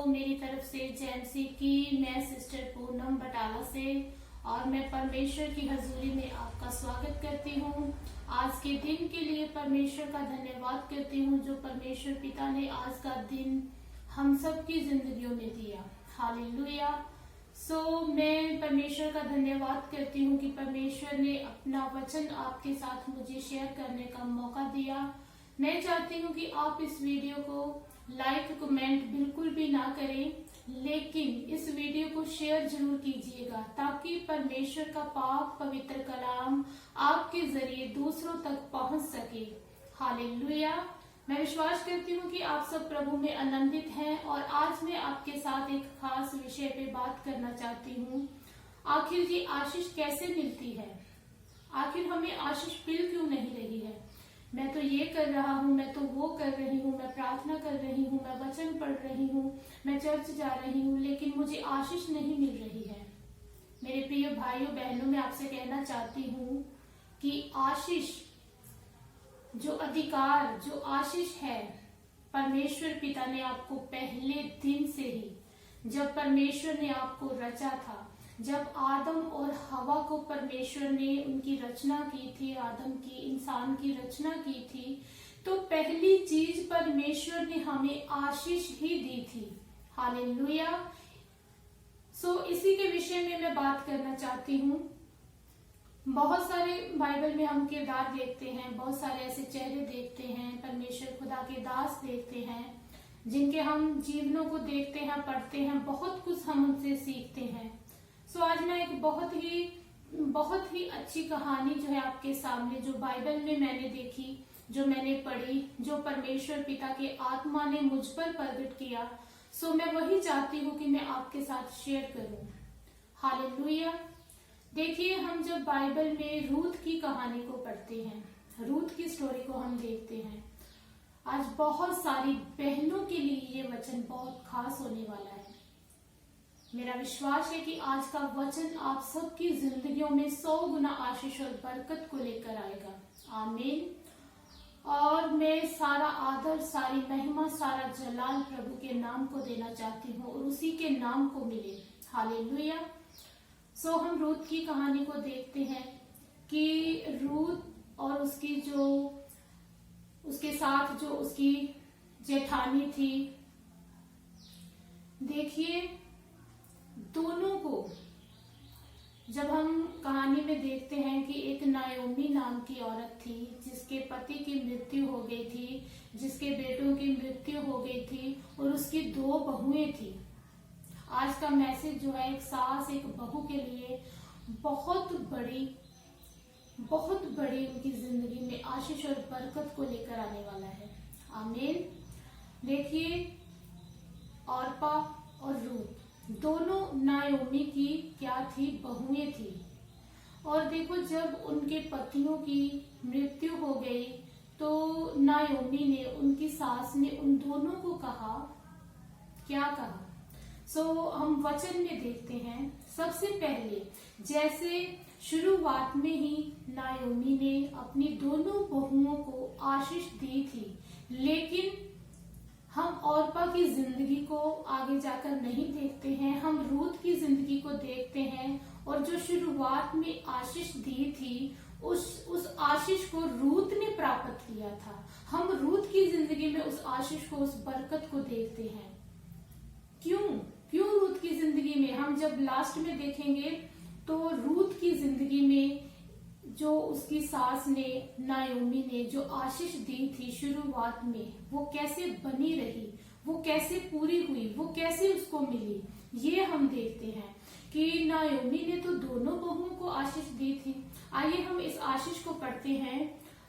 तो मेरी तरफ से जेएमसी की मैं सिस्टर पूनम बटाला से और मैं परमेश्वर की हजूरी में आपका स्वागत करती हूँ। आज के दिन के लिए परमेश्वर का धन्यवाद करती हूँ जो परमेश्वर पिता ने आज का दिन हम सब की जिंदगियों में दिया। हालेलुया। मैं परमेश्वर का धन्यवाद करती हूँ कि परमेश्वर ने अपना वचन आपके साथ मुझे शेयर करने का मौका दिया। मैं चाहती हूँ कि आप इस वीडियो को लाइक कमेंट बिल्कुल भी ना करें, लेकिन इस वीडियो को शेयर जरूर कीजिएगा ताकि परमेश्वर का पाक पवित्र कलाम आपके जरिए दूसरों तक पहुंच सके। हालेलुया। मैं विश्वास करती हूँ कि आप सब प्रभु में आनंदित हैं और आज मैं आपके साथ एक खास विषय पे बात करना चाहती हूँ। आखिर ये आशीष कैसे मिलती है? आखिर हमें आशीष मिल क्यों नहीं रही है? मैं तो ये कर रहा हूँ, मैं तो वो कर रही हूँ, मैं प्रार्थना कर रही हूँ, मैं वचन पढ़ रही हूँ, मैं चर्च जा रही हूँ, लेकिन मुझे आशीष नहीं मिल रही है। मेरे प्रिय भाइयों बहनों, मैं आपसे कहना चाहती हूँ कि आशीष जो अधिकार जो आशीष है, परमेश्वर पिता ने आपको पहले दिन से ही, जब परमेश्वर ने आपको रचा था, जब आदम और हवा को परमेश्वर ने उनकी रचना की थी, आदम की इंसान की रचना की थी, तो पहली चीज परमेश्वर ने हमें आशीष ही दी थी। हालेलुया। इसी के विषय में मैं बात करना चाहती हूँ। बहुत सारे बाइबल में हम किरदार देखते हैं, बहुत सारे ऐसे चेहरे देखते हैं, परमेश्वर खुदा के दास देखते हैं जिनके हम जीवनों को देखते हैं, पढ़ते हैं, बहुत कुछ हम उनसे सीखते हैं। आज मैं एक बहुत ही अच्छी कहानी जो है आपके सामने, जो बाइबल में मैंने देखी, जो मैंने पढ़ी, जो परमेश्वर पिता के आत्मा ने मुझ पर प्रकट किया, मैं वही चाहती हूँ कि मैं आपके साथ शेयर करूं। हालेलुया। देखिए, हम जब बाइबल में रूथ की कहानी को पढ़ते हैं, रूथ की स्टोरी को हम देखते हैं, आज बहुत सारी बहनों के लिए ये वचन बहुत खास होने वाला है। मेरा विश्वास है कि आज का वचन आप सबकी जिंदगियों में 100 गुना आशीष और बरकत को लेकर आएगा। आमीन। और मैं सारा आदर, सारी महिमा, सारा जलाल प्रभु के नाम को देना चाहती हूँ और उसी के नाम को मिले। हालेलुया। हम रूथ की कहानी को देखते हैं कि रूथ और उसके साथ जो उसकी जेठानी थी, देखिए दोनों को जब हम कहानी में देखते हैं कि एक नायोमी नाम की औरत थी जिसके पति की मृत्यु हो गई थी, जिसके बेटों की मृत्यु हो गई थी और उसकी 2 बहुएं थी। आज का मैसेज जो है एक सास एक बहू के लिए बहुत बड़ी उनकी जिंदगी में आशीष और बरकत को लेकर आने वाला है। आमीन। देखिए, ऑर्पा और रूथ दोनों नायोमी की क्या थी? बहुएं थी। और देखो, जब उनके पतियों की मृत्यु हो गई तो नायोमी ने, उनकी सास ने उन दोनों को कहा, क्या कहा? हम वचन में देखते हैं। सबसे पहले जैसे शुरुआत में ही नायोमी ने अपनी दोनों बहुओं को आशीष दी थी, लेकिन हम ऑर्पा की जिंदगी को आगे जाकर नहीं देखते हैं, हम रूथ की जिंदगी को देखते हैं। और जो शुरुआत में आशीष दी थी, उस आशीष को रूथ ने प्राप्त किया था। हम रूथ की जिंदगी में उस आशीष को, उस बरकत को देखते हैं। क्यों रूथ की जिंदगी में? हम जब लास्ट में देखेंगे तो रूथ की जिंदगी में जो उसकी सास ने, नायोमी ने जो आशीष दी थी शुरुआत में, वो कैसे बनी रही, वो कैसे पूरी हुई, वो कैसे उसको मिली, ये हम देखते हैं कि नायोमी ने तो दोनों बहुओं को आशीष दी थी। आइए हम इस आशीष को पढ़ते हैं।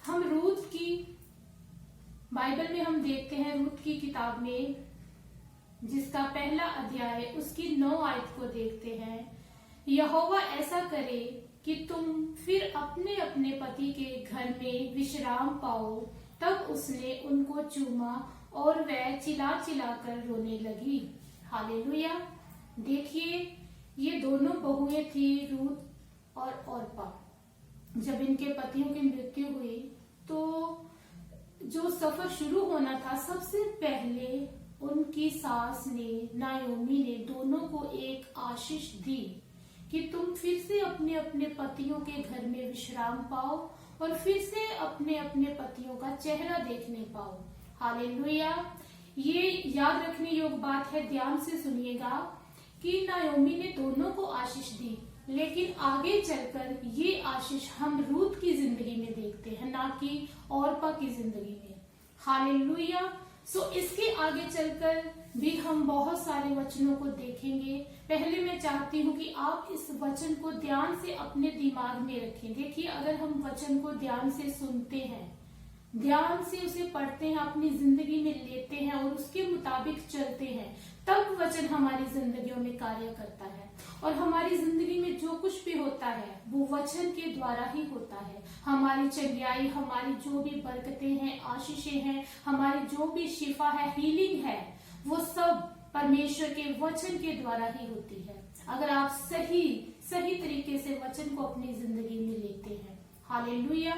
हम रूथ की बाइबल में हम देखते हैं, रूथ की किताब में जिसका पहला अध्याय उसकी 9 आयत को देखते हैं। यहोवा ऐसा करे कि तुम फिर अपने अपने पति के घर में विश्राम पाओ। तब उसने उनको चूमा और वह चिल्ला कर रोने लगी। हालेलुया। देखिए, ये दोनों बहुएं थी, रूथ और ऑर्पा। जब इनके पतियों की मृत्यु हुई तो जो सफर शुरू होना था, सबसे पहले उनकी सास ने, नायोमी ने दोनों को एक आशीष दी कि तुम फिर से अपने अपने पतियों के घर में विश्राम पाओ और फिर से अपने अपने पतियों का चेहरा देखने पाओ। हालेलुया। ये याद रखने योग्य बात है, ध्यान से सुनिएगा कि नायोमी ने दोनों को आशीष दी, लेकिन आगे चलकर ये आशीष हम रूत की जिंदगी में देखते हैं, ना कि औरपा की जिंदगी में। हालेलुया। इसके आगे चलकर भी हम बहुत सारे वचनों को देखेंगे। पहले मैं चाहती हूँ कि आप इस वचन को ध्यान से अपने दिमाग में रखें। देखिए, अगर हम वचन को ध्यान से सुनते हैं, ध्यान से उसे पढ़ते हैं, अपनी जिंदगी में लेते हैं और उसके मुताबिक चलते हैं, तब वचन हमारी जिंदगियों में कार्य करता है। और हमारी जिंदगी में जो कुछ भी होता है वो वचन के द्वारा ही होता है। हमारी चंगाई, हमारी जो भी बरकतें हैं, आशीषें हैं, हमारी जो भी शिफा है, हीलिंग है, वो सब परमेश्वर के वचन के द्वारा ही होती है, अगर आप सही तरीके से वचन को अपनी जिंदगी में लेते हैं। हालेलुया।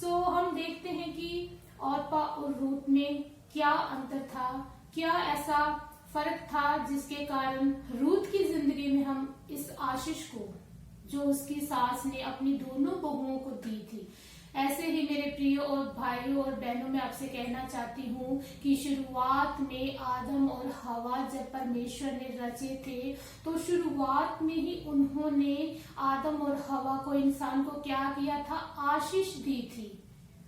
हम देखते हैं कि औरपा और रूत में क्या अंतर था, क्या ऐसा फर्क था जिसके कारण रूत की जिंदगी में हम इस आशीष को, जो उसकी सास ने अपनी दोनों बहुओं को दी थी। ऐसे ही मेरे प्रिय और भाइयों और बहनों, मैं आपसे कहना चाहती हूँ कि शुरुआत में आदम और हवा जब परमेश्वर ने रचे थे, तो शुरुआत में ही उन्होंने आदम और हवा को, इंसान को क्या किया था? आशीष दी थी।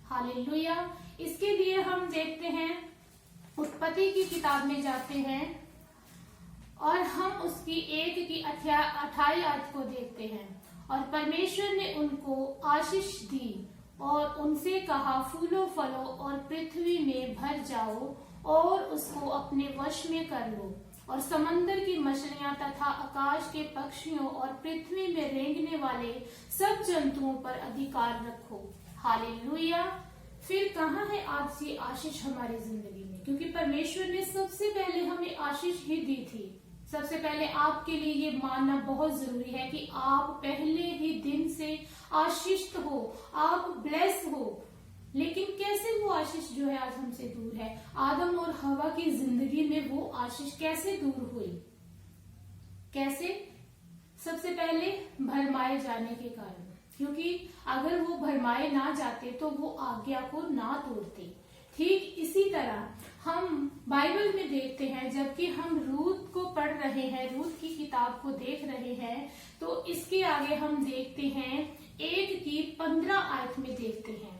हालेलुया। इसके लिए हम देखते हैं, उत्पत्ति की किताब में जाते हैं और हम उसकी 1 की 28 आयत को देखते हैं। और परमेश्वर ने उनको आशीष दी और उनसे कहा, फूलो फलो और पृथ्वी में भर जाओ और उसको अपने वश में कर लो और समंदर की मछलियां तथा आकाश के पक्षियों और पृथ्वी में रेंगने वाले सब जंतुओं पर अधिकार रखो। हालेलुया। फिर कहाँ है आज ये आशीष हमारी जिंदगी में? क्योंकि परमेश्वर ने सबसे पहले हमें आशीष ही दी थी। सबसे पहले आपके लिए ये मानना बहुत जरूरी है कि आप पहले ही दिन से आशीषित हो, आप ब्लेस हो। लेकिन कैसे वो आशीष जो है आज हमसे दूर है? आदम और हवा की जिंदगी में वो आशीष कैसे दूर हुई? कैसे? सबसे पहले भरमाए जाने के कारण, क्योंकि अगर वो भरमाए ना जाते तो वो आज्ञा को ना तोड़ते। ठीक इसी तरह हम बाइबल में देखते हैं, जबकि हम रूत को पढ़ रहे हैं, रूत की किताब को देख रहे हैं, तो इसके आगे हम देखते हैं 1 की 15 आयत में देखते हैं।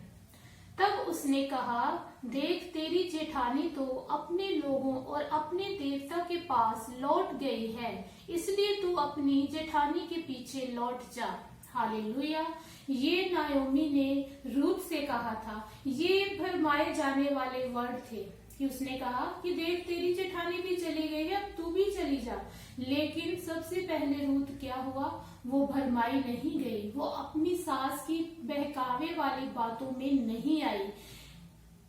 तब उसने कहा, देख तेरी जेठानी तो अपने लोगों और अपने देवता के पास लौट गई है, इसलिए तू अपनी जेठानी के पीछे लौट जा। हालेलुया। ये नायोमी ने रूत से कहा था। ये भरमाए जाने वाले वर्ड थे कि उसने कहा कि देख तेरी जेठानी भी चली गई है, अब तू भी चली जा। लेकिन सबसे पहले रूत क्या हुआ? वो भरमाई नहीं गई, वो अपनी सास की बहकावे वाली बातों में नहीं आई।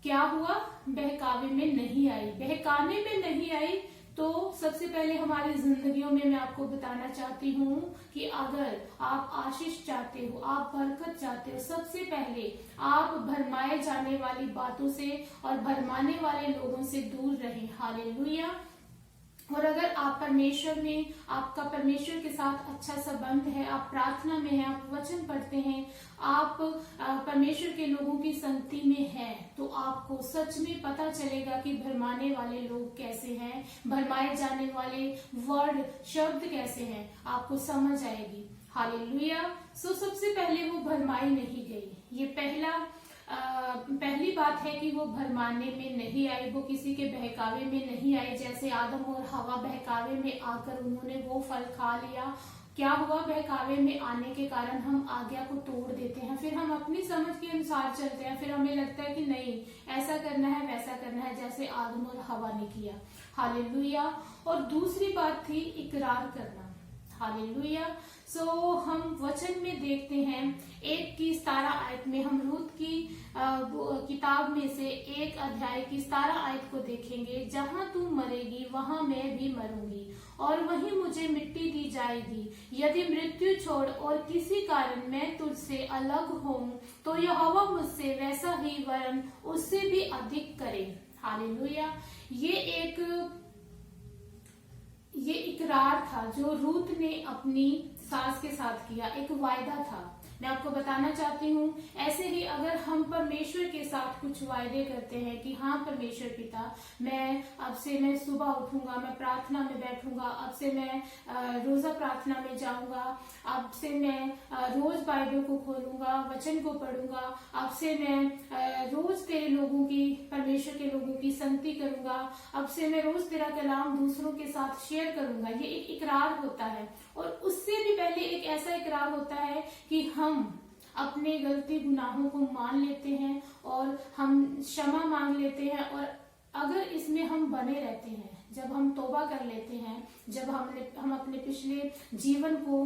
क्या हुआ? बहकावे में नहीं आई, बहकाने में नहीं आई। तो सबसे पहले हमारी जिंदगियों में मैं आपको बताना चाहती हूँ कि अगर आप आशीष चाहते हो, आप बरकत चाहते हो, सबसे पहले आप भरमाए जाने वाली बातों से और भरमाने वाले लोगों से दूर रहें। हालेलुया। और अगर आप परमेश्वर में, आपका परमेश्वर के साथ अच्छा संबंध है, आप प्रार्थना में हैं, आप वचन पढ़ते हैं, आप परमेश्वर के लोगों की संगति में हैं, तो आपको सच में पता चलेगा कि भरमाने वाले लोग कैसे हैं, भरमाए जाने वाले वर्ड, शब्द कैसे हैं, आपको समझ आएगी। हालेलुया। सबसे पहले वो भरमाई नहीं गई। ये पहली बात है कि वो भरमाने में नहीं आई, वो किसी के बहकावे में नहीं आई। जैसे आदम और हवा बहकावे में आकर उन्होंने वो फल खा लिया। क्या हुआ? बहकावे में आने के कारण हम आज्ञा को तोड़ देते हैं, फिर हम अपनी समझ के अनुसार चलते हैं, फिर हमें लगता है कि नहीं ऐसा करना है, वैसा करना है, जैसे आदम और हवा ने किया। हालेलुया। और दूसरी बात थी इकरार करना। हालेलुया। हम वचन में देखते हैं 1 की 17 आयत में, हम रूत की किताब में से 1 अध्याय की 17 आयत को देखेंगे। जहां तू मरेगी वहां मैं भी मरूंगी और वहीं मुझे मिट्टी दी जाएगी। यदि मृत्यु छोड़ और किसी कारण मैं तुझसे अलग हूँ तो यहोवा मुझसे वैसा ही वरन उससे भी अधिक करे। हालेलुया। ये एक इकरार था जो रूत ने अपनी सास के साथ किया, एक वायदा था। मैं आपको बताना चाहती हूँ, ऐसे ही अगर हम परमेश्वर के साथ कुछ वायदे करते हैं कि हाँ परमेश्वर पिता, मैं अब से मैं सुबह उठूंगा, मैं प्रार्थना में बैठूंगा, अब से मैं रोजा प्रार्थना में जाऊंगा, अब से मैं रोज बाइबल को खोलूंगा, वचन को पढ़ूंगा, अब से मैं रोज तेरे लोगों की, परमेश्वर के लोगों की संगति करूंगा, अब से मैं रोज तेरा कलाम दूसरों के साथ शेयर करूंगा। ये एक इकरार होता है। और उससे भी पहले एक ऐसा इकरार होता है कि हम अपने गलती गुनाहों को मान लेते हैं और हम क्षमा मांग लेते हैं। और अगर इसमें हम बने रहते हैं, जब हम तौबा कर लेते हैं, जब हम अपने पिछले जीवन को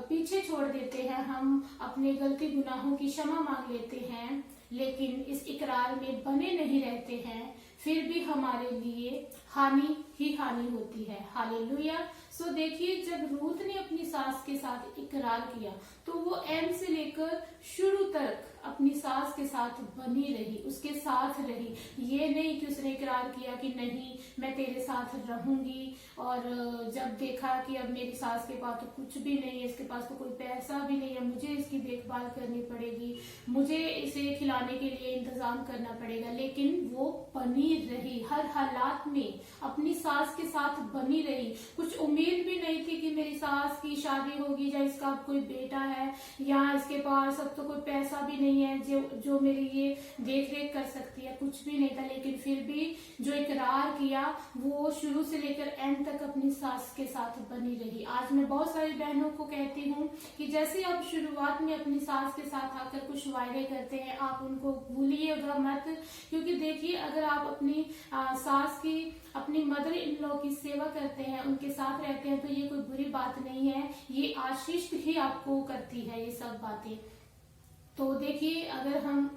पीछे छोड़ देते हैं, हम अपने गलती गुनाहों की क्षमा मांग लेते हैं, लेकिन इस इकरार में बने नहीं रहते हैं, फिर भी हमारे लिए हानि ही हानि होती है। हालेलुया। सो देखिए, जब रूत ने अपनी सास के साथ इकरार किया तो वो एंड से लेकर शुरू तक अपनी सास के साथ बनी रही, उसके साथ रही। ये नहीं कि उसने इकरार किया कि नहीं मैं तेरे साथ रहूंगी, और जब देखा कि अब मेरी सास के पास तो कुछ भी नहीं है, इसके पास तो कोई पैसा भी नहीं है, मुझे इसकी देखभाल करनी पड़ेगी, मुझे इसे खिलाने के लिए इंतजाम करना पड़ेगा, लेकिन वो बनी रही, हर हालात में अपनी सास के साथ बनी रही। कुछ उम्मीद भी नहीं थी कि मेरी सास की शादी होगी या इसका अब कोई बेटा है या इसके पास अब तो कोई पैसा भी नहीं है जो मेरी ये देख रेख कर सकती है, कुछ भी नहीं था। लेकिन फिर भी जो इकरार किया वो शुरू से लेकर एंड तक अपनी सास के साथ बनी रही। आज मैं बहुत सारी बहनों को कहती हूँ कि जैसे आप शुरुआत में अपनी सास के साथ आकर कुछ वायदे करते हैं, आप उनको भूलिएगा मत, क्योंकि देखिए अगर आप अपनी सास की, अपनी मदर इन लॉ की सेवा करते हैं, उनके साथ रहते हैं, तो ये कोई बुरी बात नहीं है, ये आशीष ही आपको करती है ये सब बातें। तो देखिए, अगर हम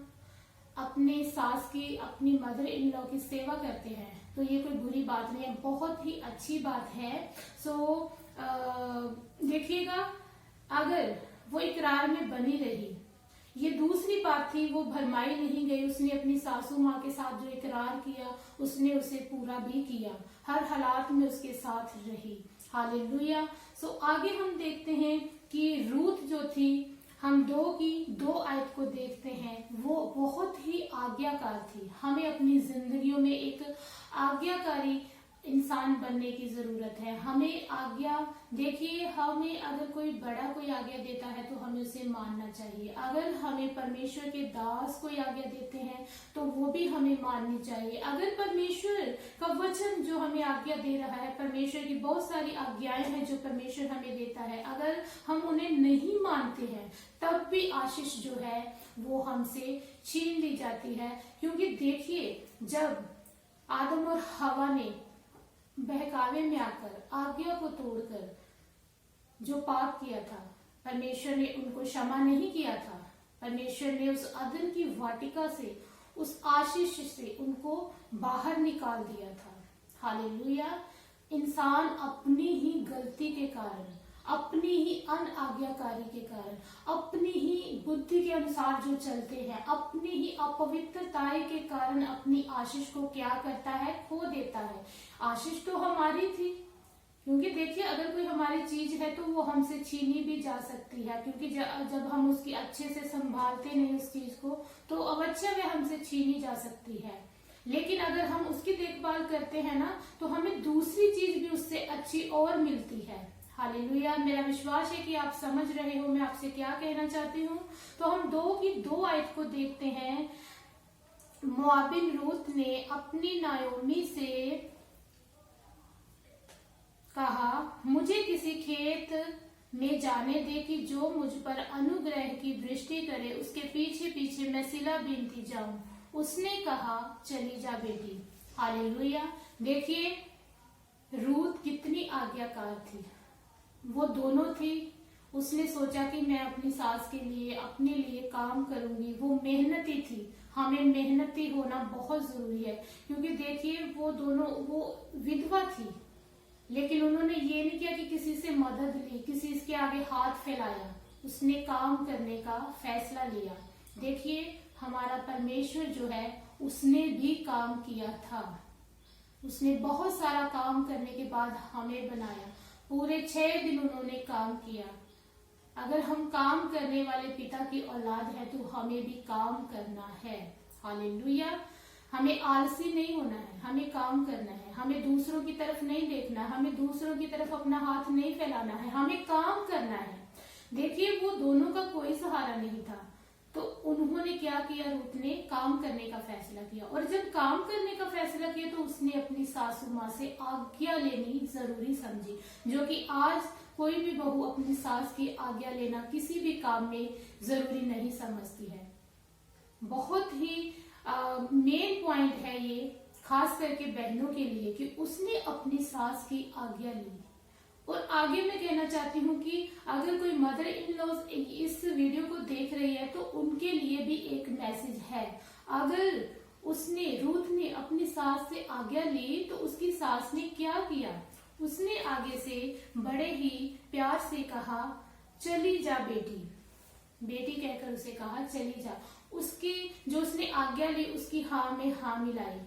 अपने सास की, अपनी मदर इन लॉ की सेवा करते हैं तो ये कोई बुरी बात नहीं है, बहुत ही अच्छी बात है। सो देखिएगा, अगर वो इकरार में बनी रही, ये दूसरी बात थी, वो भरमाई नहीं गई, उसने अपनी सासू माँ के साथ जो इकरार किया उसने उसे पूरा भी किया, हर हालात में उसके साथ रही। हालेलुया। सो आगे हम देखते हैं कि रूत जो थी, हम 2 आयत को देखते हैं, वो बहुत ही आज्ञाकार थी। हमें अपनी जिंदगियों में एक आज्ञाकारी इंसान बनने की जरूरत है। हमें आज्ञा, देखिए हमें अगर कोई बड़ा कोई आज्ञा देता है तो हमें उसे मानना चाहिए। अगर हमें परमेश्वर के दास कोई आज्ञा देते हैं तो वो भी हमें माननी चाहिए। अगर परमेश्वर का वचन जो हमें आज्ञा दे रहा है, परमेश्वर की बहुत सारी आज्ञाएं हैं जो परमेश्वर हमें देता है, अगर हम उन्हें नहीं मानते हैं तब भी आशीष जो है वो हमसे छीन ली जाती है। क्योंकि देखिए, जब आदम और हवा ने बहकावे में आकर आज्ञा को तोड़कर जो पाप किया था, परमेश्वर ने उनको क्षमा नहीं किया था। परमेश्वर ने उस अदन की वाटिका से, उस आशीष से उनको बाहर निकाल दिया था। हालेलुया। इंसान अपनी ही गलती के कारण, अपनी ही अनाज्ञाकारी के कारण, अपनी ही बुद्धि के अनुसार जो चलते हैं, अपनी ही अपवित्रता के कारण अपनी आशीष को क्या करता है, खो देता है। आशीष तो हमारी थी, क्योंकि देखिए अगर कोई हमारी चीज है तो वो हमसे छीनी भी जा सकती है, क्योंकि जब हम उसकी अच्छे से संभालते नहीं उस चीज को, तो अवश्य में हमसे छीनी जा सकती है। लेकिन अगर हम उसकी देखभाल करते हैं ना, तो हमें दूसरी चीज भी उससे अच्छी और मिलती है। हालेलुया। मेरा विश्वास है कि आप समझ रहे हो मैं आपसे क्या कहना चाहती हूँ। तो हम 2 आयत को देखते हैं। मोआबिन रूत ने अपनी नायोमी से कहा, मुझे किसी खेत में जाने दे कि जो मुझ पर अनुग्रह की दृष्टि करे, उसके पीछे पीछे मैं सिला बीनती जाऊं। उसने कहा, चली जा बेटी। हालेलुया। देखिए रूत कितनी आज्ञाकार थी, वो दोनों थी। उसने सोचा कि मैं अपनी सास के लिए, अपने लिए काम करूंगी। वो मेहनती थी। हमें मेहनती होना बहुत जरूरी है, क्योंकि देखिए वो दोनों, वो विधवा थी, लेकिन उन्होंने ये नहीं किया कि किसी से मदद ली, किसी के आगे हाथ फैलाया। उसने काम करने का फैसला लिया। देखिए हमारा परमेश्वर जो है उसने भी काम किया था। उसने बहुत सारा काम करने के बाद हमें बनाया। पूरे 6 दिन उन्होंने काम किया। अगर हम काम करने वाले पिता की औलाद है तो हमें भी काम करना है। हालेलुया। हमें आलसी नहीं होना है, हमें काम करना है। हमें दूसरों की तरफ नहीं देखना, हमें दूसरों की तरफ अपना हाथ नहीं फैलाना है, हमें काम करना है। देखिए, वो दोनों का कोई सहारा नहीं था, तो उन्होंने क्या किया, रूथ ने काम करने का फैसला किया। और जब काम करने का फैसला किया तो उसने अपनी सासू माँ से आज्ञा लेनी जरूरी समझी, जो कि आज कोई भी बहू अपनी सास की आज्ञा लेना किसी भी काम में जरूरी नहीं समझती है। बहुत ही मेन पॉइंट है ये, खास करके बहनों के लिए, कि उसने अपनी सास की आज्ञा ली। और आगे मैं कहना चाहती हूँ कि अगर कोई मदर इन लॉज इस वीडियो को देख रही है तो उनके लिए भी एक मैसेज है। अगर रूथ ने अपनी सास से आज्ञा ली तो उसकी सास ने क्या किया, उसने आगे से बड़े ही प्यार से कहा, चली जा बेटी। बेटी कहकर उसे कहा, चली जा। उसकी जो उसने आज्ञा ली उसकी हाँ में हाँ मिलाई।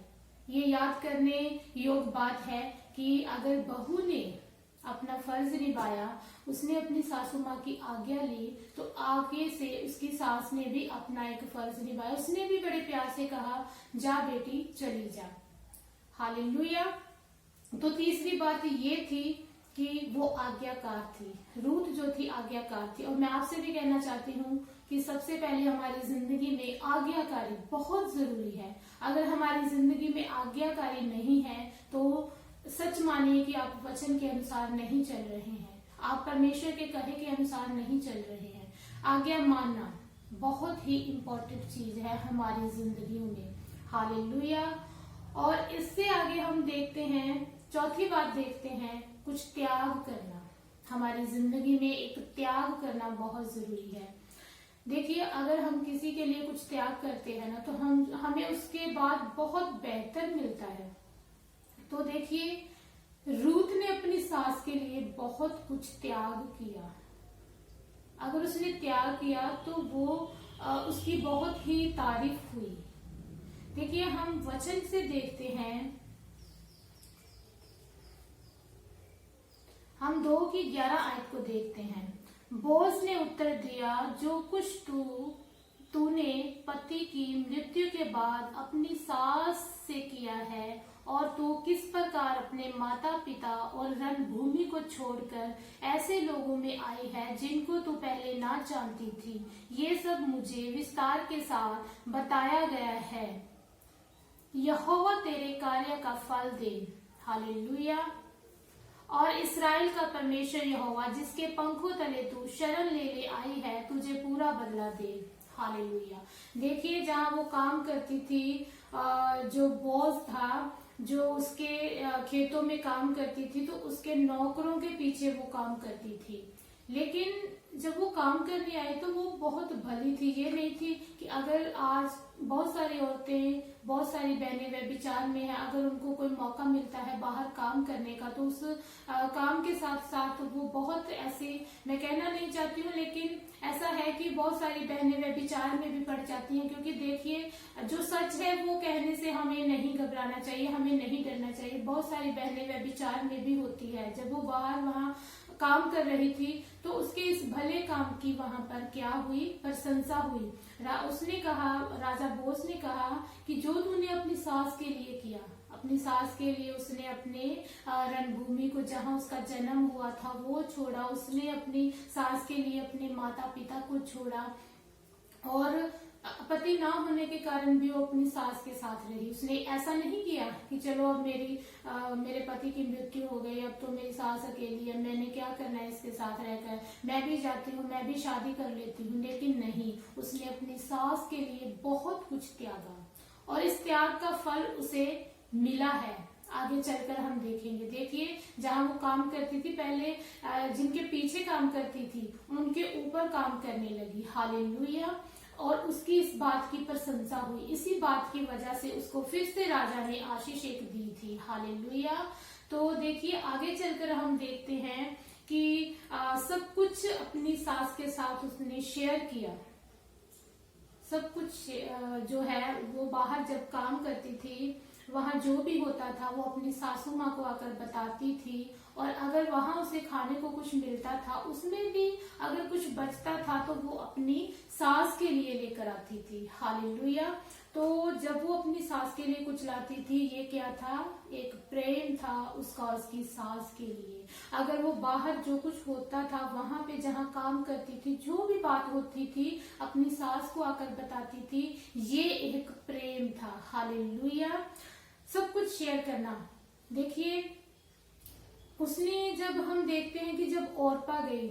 ये याद करने योग्य बात है कि अगर बहू ने अपना फर्ज निभाया, उसने अपनी सासू माँ की आज्ञा ली, तो आगे से उसकी सास ने भी अपना एक फर्ज निभाया। उसने भी बड़े प्यार से कहा, जा बेटी चली जा। हालेलुया। तो तीसरी बात ये थी कि वो आज्ञाकार थी। रूथ जो थी आज्ञाकार थी। और मैं आपसे भी कहना चाहती हूँ कि सबसे पहले हमारी जिंदगी में आज्ञाकारी बहुत जरूरी है। अगर हमारी जिंदगी में आज्ञाकारी नहीं है तो सच मानिए कि आप वचन के अनुसार नहीं चल रहे हैं, आप परमेश्वर के कहे के अनुसार नहीं चल रहे हैं। आज्ञा मानना बहुत ही इम्पोर्टेंट चीज है हमारी जिंदगियों में। हालेलुया। और इससे आगे हम देखते हैं, चौथी बात देखते हैं, कुछ त्याग करना। हमारी जिंदगी में एक त्याग करना बहुत जरूरी है। देखिए, अगर हम किसी के लिए कुछ त्याग करते हैं ना तो हमें उसके बाद बहुत बेहतर मिलता है। तो देखिए, रूथ ने अपनी सास के लिए बहुत कुछ त्याग किया। अगर उसने त्याग किया तो वो उसकी बहुत ही तारीफ हुई। देखिए, हम वचन से देखते हैं, हम 2:11 आयत को देखते हैं। बोaz ने उत्तर दिया, जो कुछ तूने पति की मृत्यु के बाद अपनी सास से किया है, और तू किस प्रकार अपने माता पिता और रणभूमि को छोड़कर ऐसे लोगों में आई है जिनको तू पहले ना जानती थी, ये सब मुझे विस्तार के साथ बताया गया है। यहोवा तेरे कार्य का फल दे। हालेलुया। और इस्राएल का परमेश्वर यहोवा, जिसके पंखों तले तू शरण ले आई है, तुझे पूरा बदला दे। हालेलुया। देखिए, जहाँ वो काम करती थी, जो बोaz था, जो उसके खेतों में काम करती थी, तो उसके नौकरों के पीछे वो काम करती थी। लेकिन जब वो काम करने आई तो वो बहुत भली थी। ये नहीं थी कि अगर आज बहुत सारी औरतें, बहुत सारी बहनें व्यभिचार में है, अगर उनको कोई मौका मिलता है बाहर काम करने का तो उस काम के साथ साथ वो बहुत ऐसे, मैं कहना नहीं चाहती हूँ, लेकिन ऐसा है कि बहुत सारी बहनें व्यभिचार में भी पड़ जाती हैं। क्योंकि देखिए, जो सच है वो कहने से हमें नहीं घबराना चाहिए, हमें नहीं डरना चाहिए। बहुत सारी बहनें व्यभिचार में भी होती है। जब वो वहाँ काम कर रही थी तो उसके इस भले काम की वहां पर क्या हुई, प्रशंसा हुई। उसने कहा, राजा बोaz ने कहा कि जो तूने अपनी सास के लिए किया, अपनी सास के लिए उसने अपने रणभूमि को, जहां उसका जन्म हुआ था, वो छोड़ा। उसने अपनी सास के लिए अपने माता पिता को छोड़ा, और पति ना होने के कारण भी वो अपनी सास के साथ रही। उसने ऐसा नहीं किया कि चलो अब मेरे पति की मृत्यु हो गई, अब तो मेरी सास अकेली है, मैंने क्या करना है इसके साथ रहकर, मैं भी जाती हूँ, मैं भी शादी कर लेती हूँ। लेकिन नहीं, उसने अपनी सास के लिए बहुत कुछ त्यागा, और इस त्याग का फल उसे मिला है। आगे चलकर हम देखेंगे। देखिए, जहाँ वो काम करती थी, पहले जिनके पीछे काम करती थी उनके ऊपर काम करने लगी। हालेलुया। और उसकी इस बात की प्रशंसा हुई। इसी बात की वजह से उसको फिर से राजा ने आशीष एक दी थी। हालेलुया। तो देखिए, आगे चलकर हम देखते हैं कि सब कुछ अपनी सास के साथ उसने शेयर किया। सब कुछ जो है वो बाहर जब काम करती थी, वहाँ जो भी होता था वो अपनी सासू माँ को आकर बताती थी, और अगर वहाँ उसे खाने को कुछ मिलता था, उसमें भी अगर कुछ बचता था तो वो अपनी सास के लिए लेकर आती थी। हालेलुया। तो जब वो अपनी सास के लिए कुछ लाती थी, ये क्या था? एक प्रेम था उसका उसकी सास के लिए। अगर वो बाहर जो कुछ होता था, वहां पे जहाँ काम करती थी, जो भी बात होती थी, अपनी सास को आकर बताती थी। ये एक प्रेम था। हालेलुया। सब कुछ शेयर करना। देखिए, उसने, जब हम देखते हैं कि जब ओरपा गई,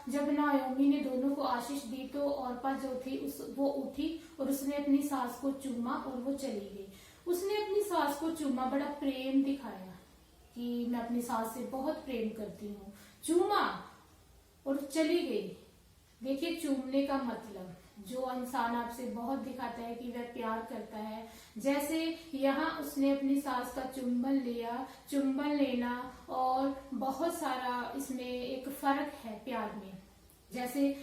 जब नाओमी ने दोनों को आशीष दी, तो ओरपा जो थी वो उठी और उसने अपनी सास को चूमा और वो चली गई। उसने अपनी सास को चूमा, बड़ा प्रेम दिखाया कि मैं अपनी सास से बहुत प्रेम करती हूँ। चूमा और चली गई। देखिए, चूमने का मतलब, जो इंसान आपसे बहुत दिखाता है कि वह प्यार करता है। जैसे यहाँ उसने अपनी सास का चुंबन लिया। चुंबन लेना और बहुत सारा इसमें एक फर्क है प्यार में। जैसे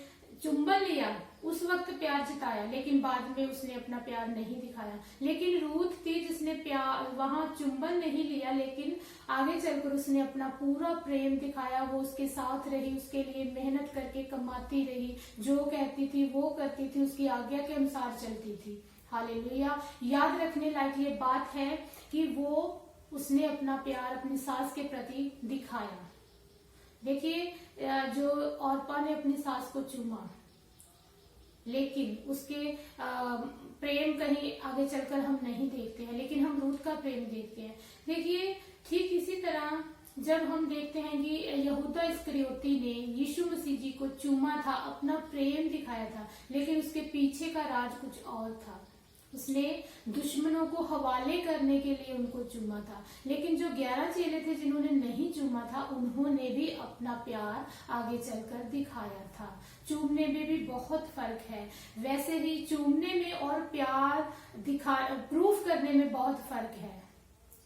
चुंबन लिया, उस वक्त प्यार जताया, लेकिन बाद में उसने अपना प्यार नहीं दिखाया। लेकिन रूथ थी जिसने प्यार, वहां चुंबन नहीं लिया, लेकिन आगे चलकर उसने अपना पूरा प्रेम दिखाया। वो उसके साथ रही, उसके लिए मेहनत करके कमाती रही, जो कहती थी वो करती थी, उसकी आज्ञा के अनुसार चलती थी। हालेलुया। याद रखने लायक ये बात है कि उसने अपना प्यार अपनी सास के प्रति दिखाया। देखिए, जो ओरपा ने अपनी सास को चूमा, लेकिन उसके प्रेम कहीं आगे चलकर हम नहीं देखते हैं, लेकिन हम रूथ का प्रेम देखते हैं। देखिए, ठीक इसी तरह जब हम देखते हैं कि यहूदा इस्करियोती ने यीशु मसीह जी को चूमा था, अपना प्रेम दिखाया था, लेकिन उसके पीछे का राज कुछ और था। उसने दुश्मनों को हवाले करने के लिए उनको चूमा था। लेकिन जो 11 चेले थे जिन्होंने नहीं चूमा था, उन्होंने भी अपना प्यार आगे चलकर दिखाया था। चूमने में भी बहुत फर्क है। वैसे ही चूमने में और प्यार प्रूफ करने में बहुत फर्क है।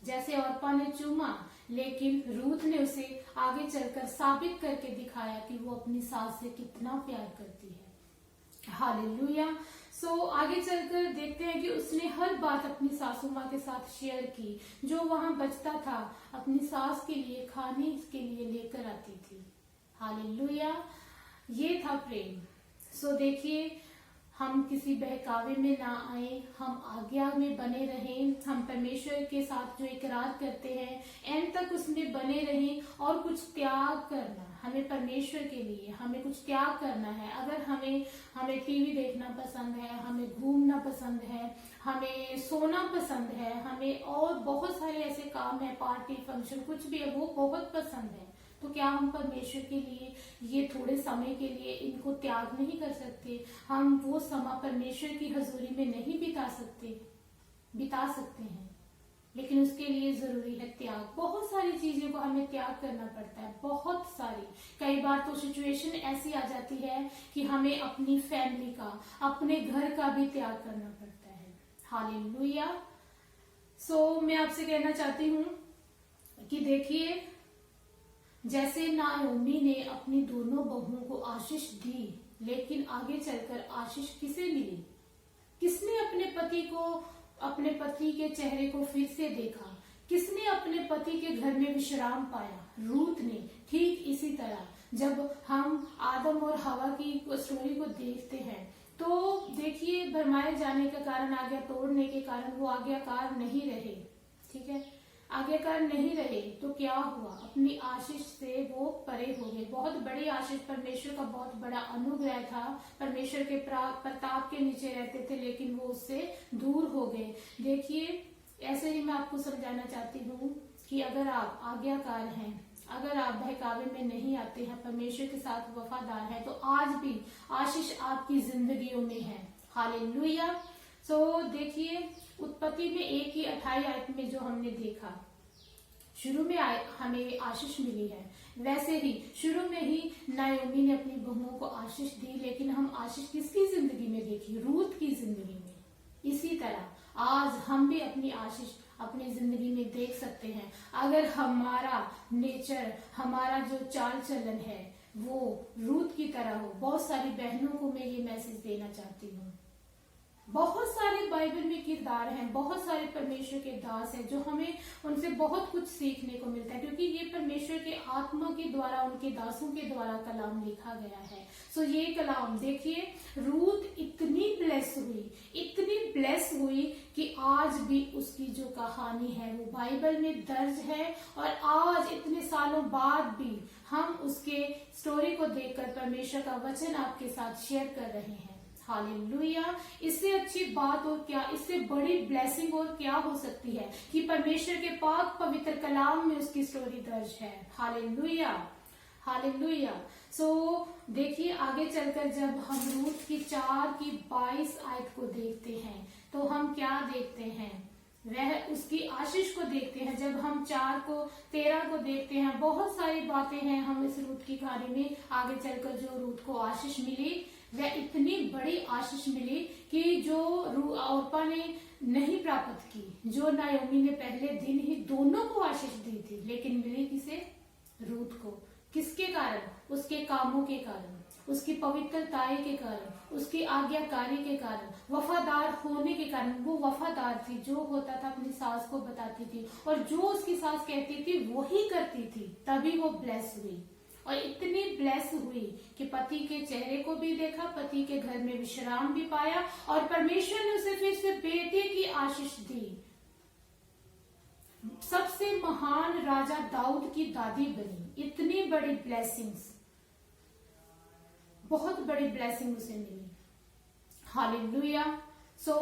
जैसे ओरपा ने चूमा, लेकिन रूथ ने उसे आगे चलकर साबित करके दिखाया कि वो अपनी सास से कितना प्यार करती है। हालेलुया। आगे चलकर देखते हैं कि उसने हर बात अपनी सासू माँ के साथ शेयर की। जो वहां बचता था, अपनी सास के लिए खाने के लिए लेकर आती थी। हालेलुया। ये था प्रेम। देखिए, हम किसी बहकावे में ना आए, हम आज्ञा में बने रहें। हम परमेश्वर के साथ जो इकरार करते हैं, एंड तक उसमें बने रहें। और कुछ त्याग करना, हमें परमेश्वर के लिए हमें कुछ त्याग करना है। अगर हमें टीवी देखना पसंद है, हमें घूमना पसंद है, हमें सोना पसंद है, हमें और बहुत सारे ऐसे काम है, पार्टी फंक्शन कुछ भी है, वो बहुत पसंद है, तो क्या हम परमेश्वर के लिए ये थोड़े समय के लिए इनको त्याग नहीं कर सकते? हम वो समय परमेश्वर की हजूरी में नहीं बिता सकते हैं, लेकिन उसके लिए जरूरी है त्याग। बहुत सारी चीजों को हमें त्याग करना पड़ता है, बहुत सारी। कई बार तो सिचुएशन ऐसी आ जाती है कि हमें अपनी फैमिली का, अपने घर का भी त्याग करना पड़ता है। हालेलुया। मैं आपसे कहना चाहती हूँ कि देखिए, जैसे नाओमी ने अपनी दोनों बहुओं को आशीष दी, लेकिन आगे चलकर आशीष किसे मिली? किसने अपने पति के चेहरे को फिर से देखा? किसने अपने पति के घर में विश्राम पाया? रूथ ने। ठीक इसी तरह जब हम आदम और हवा की स्टोरी को देखते हैं, तो देखिए, भरमाए जाने के कारण, आज्ञा तोड़ने के कारण वो आज्ञाकार नहीं रहे। ठीक है, आज्ञाकार नहीं रहे तो क्या हुआ? अपनी आशीष से वो परे हो गए। बहुत बड़ी आशीष, परमेश्वर का बहुत बड़ा अनुग्रह था, परमेश्वर के प्रताप के नीचे रहते थे, लेकिन वो उससे दूर हो गए। देखिए, ऐसे ही मैं आपको समझाना चाहती हूँ कि अगर आप आज्ञाकार हैं, अगर आप बहकावे में नहीं आते हैं, परमेश्वर के साथ वफादार हैं, तो आज भी आशीष आपकी जिंदगियों में है। हालेलुया। देखिए, उत्पत्ति में 1 की 28 आयत में जो हमने देखा, शुरू में हमें आशीष मिली है, वैसे ही शुरू में ही नाओमी ने अपनी बहुओं को आशीष दी, लेकिन हम आशीष किसकी जिंदगी में देखी? रूथ की जिंदगी में। इसी तरह आज हम भी अपनी आशीष अपनी जिंदगी में देख सकते हैं, अगर हमारा नेचर, हमारा जो चाल चलन है वो रूथ की तरह हो। बहुत सारी बहनों को मैं ये मैसेज देना चाहती हूँ। बहुत सारे बाइबल में किरदार हैं, बहुत सारे परमेश्वर के दास हैं जो हमें उनसे बहुत कुछ सीखने को मिलता है, क्योंकि ये परमेश्वर के आत्मा के द्वारा, उनके दासों के द्वारा कलाम लिखा गया है। सो ये कलाम देखिए, रूथ इतनी ब्लेस हुई कि आज भी उसकी जो कहानी है वो बाइबल में दर्ज है, और आज इतने सालों बाद भी हम उसके स्टोरी को देखकर परमेश्वर का वचन आपके साथ शेयर कर रहे हैं। हालेलुया। इससे अच्छी बात और क्या, इससे बड़ी ब्लेसिंग और क्या हो सकती है कि परमेश्वर के पाक पवित्र कलाम में उसकी स्टोरी दर्ज है। Hallelujah, hallelujah. सो देखिए, आगे चलकर जब हम रूथ की 4 की 22 आयत को देखते हैं तो हम क्या देखते हैं, वह उसकी आशीष को देखते हैं। जब हम 4 को 13 को देखते हैं, बहुत सारी बातें हैं हम इस रूथ की कहानी में। आगे चलकर जो रूथ को आशीष मिली वह इतनी बड़ी आशीष मिली कि जो औरपा ने नहीं प्राप्त की, जो नायोमी ने पहले दिन ही दोनों को आशीष दी थी, लेकिन मिली किसे? रूथ को। किसके कारण? उसके कामों के कारण, उसकी पवित्रताएं के कारण, उसकी आज्ञाकारी के कारण, वफादार होने के कारण। वो वफादार थी, जो होता था अपनी सास को बताती थी, और जो उसकी सास कहती थी वो ही करती थी, तभी वो ब्लेस हुई। और इतनी ब्लेस हुई कि पति के चेहरे को भी देखा, पति के घर में विश्राम भी पाया, और परमेश्वर ने उसे फिर से बेटे की आशीष दी। सबसे महान राजा दाऊद की दादी बनी। इतनी बड़ी ब्लेसिंग्स, बहुत बड़ी ब्लेसिंग उसे मिली। हालेलुया। सो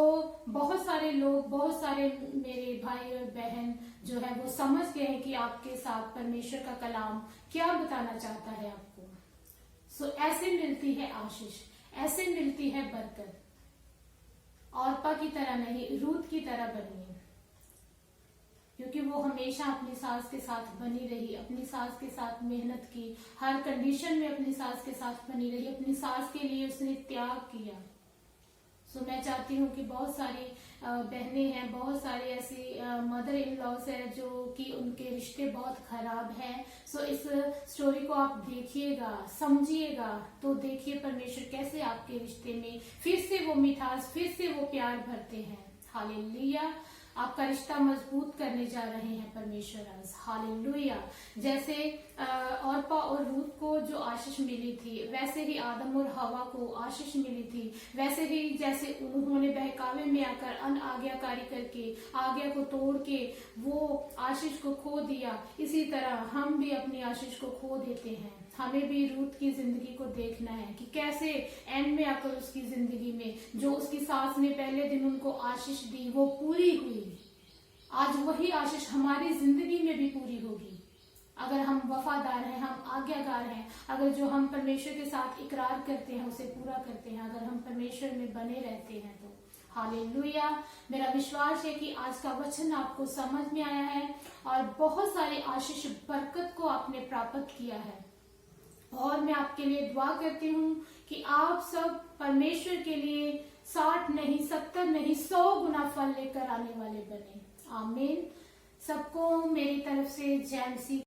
बहुत सारे लोग, बहुत सारे मेरे भाई और बहन जो है वो समझ गए हैं कि आपके साथ परमेश्वर का कलाम क्या बताना चाहता है आपको। सो ऐसे मिलती है आशीष, ऐसे मिलती है बरकत। औरपा की तरह नहीं, रूथ की तरह बनिए, क्योंकि वो हमेशा अपनी सास के साथ बनी रही, अपनी सास के साथ मेहनत की, हर कंडीशन में अपनी सास के साथ बनी रही, अपनी सास के लिए उसने त्याग किया। सो मैं चाहती हूँ कि बहुत सारी बहनें हैं, बहुत सारी ऐसी मदर इन लॉस है जो कि उनके रिश्ते बहुत खराब हैं। सो इस स्टोरी को आप देखिएगा, समझिएगा, तो देखिए परमेश्वर कैसे आपके रिश्ते में फिर से वो मिठास, फिर से वो प्यार भरते हैं। हालेलुया। आपका रिश्ता मजबूत करने जा रहे हैं परमेश्वर आज। हालेलुया। जैसे औरपा और रूथ को जो आशीष मिली थी, वैसे ही आदम और हवा को आशीष मिली थी। वैसे ही जैसे उन्होंने बहकावे में आकर अनआज्ञाकारी करके, आज्ञा को तोड़ के वो आशीष को खो दिया, इसी तरह हम भी अपनी आशीष को खो देते हैं। हमें भी रूथ की जिंदगी को देखना है कि कैसे एंड में आकर उसकी जिंदगी में जो उसकी सास ने पहले दिन उनको आशीष दी वो पूरी हुई। आज वही आशीष हमारी जिंदगी में भी पूरी होगी, अगर हम वफादार हैं, हम आज्ञाकार हैं, अगर जो हम परमेश्वर के साथ इकरार करते हैं उसे पूरा करते हैं, अगर हम परमेश्वर में बने रहते हैं तो। हालेलुया। मेरा विश्वास है कि आज का वचन आपको समझ में आया है और बहुत सारी आशीष बरकत को आपने प्राप्त किया है। और मैं आपके लिए दुआ करती हूँ कि आप सब परमेश्वर के लिए 60 नहीं, 70 नहीं, 100 गुना फल लेकर आने वाले बने। आमीन। सबको मेरी तरफ से जय मसीह।